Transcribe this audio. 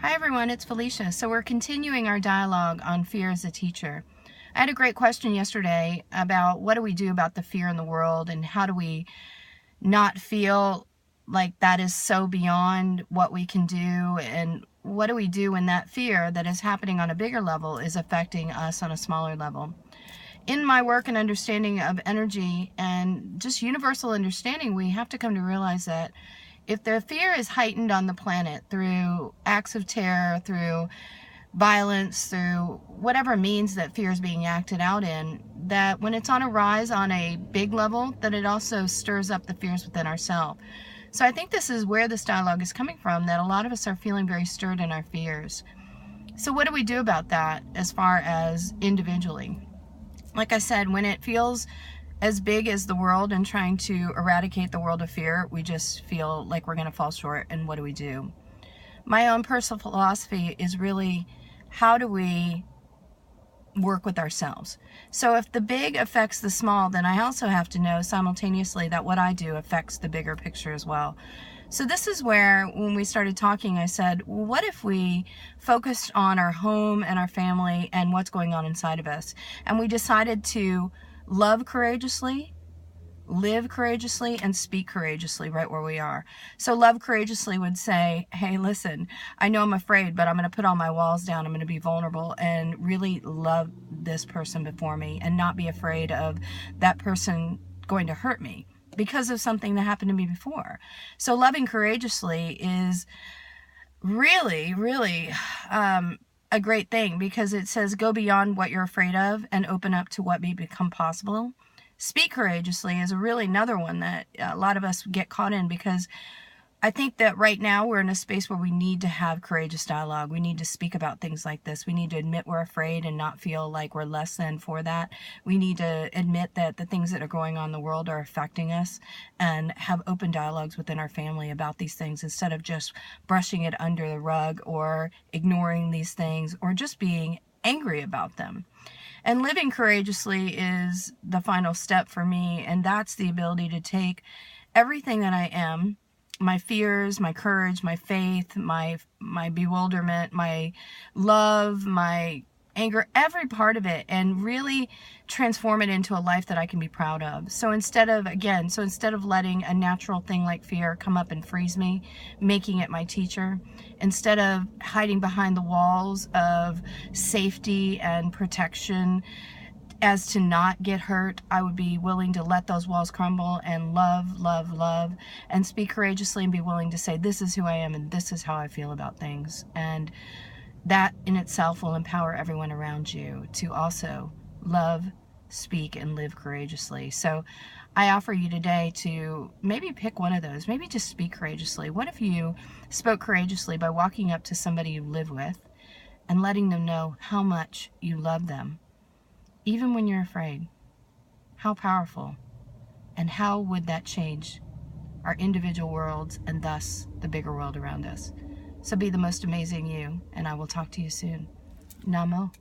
Hi everyone, it's Felicia. So we're continuing our dialogue on fear as a teacher. I had a great question yesterday about what do we do about the fear in the world and how do we not feel like that is so beyond what we can do, and what do we do when that fear that is happening on a bigger level is affecting us on a smaller level. In my work and understanding of energy and just universal understanding, we have to come to realize that if the fear is heightened on the planet through acts of terror, through violence, through whatever means that fear is being acted out in, that when it's on a rise on a big level, that it also stirs up the fears within ourselves. So I think this is where this dialogue is coming from, that a lot of us are feeling very stirred in our fears. So what do we do about that as far as individually? Like I said, when it feels as big as the world and trying to eradicate the world of fear, we just feel like we're going to fall short. And what do we do? My own personal philosophy is really, how do we work with ourselves? So if the big affects the small, then I also have to know simultaneously that what I do affects the bigger picture as well. So this is where, when we started talking, I said, well, what if we focused on our home and our family and what's going on inside of us? And we decided to love courageously, live courageously, and speak courageously right where we are. So love courageously would say, hey, listen, I know I'm afraid, but I'm going to put all my walls down. I'm going to be vulnerable and really love this person before me and not be afraid of that person going to hurt me because of something that happened to me before. So loving courageously is really, really a great thing, because it says go beyond what you're afraid of and open up to what may become possible. Speak courageously is really another one that a lot of us get caught in, because I think that right now we're in a space where we need to have courageous dialogue. We need to speak about things like this. We need to admit we're afraid and not feel like we're less than for that. We need to admit that the things that are going on in the world are affecting us and have open dialogues within our family about these things, instead of just brushing it under the rug or ignoring these things or just being angry about them. And living courageously is the final step for me, and that's the ability to take everything that I am, my fears, my courage, my faith, my bewilderment, my love, my anger, every part of it, and really transform it into a life that I can be proud of. So instead of letting a natural thing like fear come up and freeze me, making it my teacher, instead of hiding behind the walls of safety and protection as to not get hurt, I would be willing to let those walls crumble and love, love, love, and speak courageously and be willing to say, this is who I am and this is how I feel about things. And that in itself will empower everyone around you to also love, speak, and live courageously. So I offer you today to maybe pick one of those. Maybe just speak courageously. What if you spoke courageously by walking up to somebody you live with and letting them know how much you love them, even when you're afraid? How powerful. And how would that change our individual worlds and thus the bigger world around us? So be the most amazing you, and I will talk to you soon. Namo.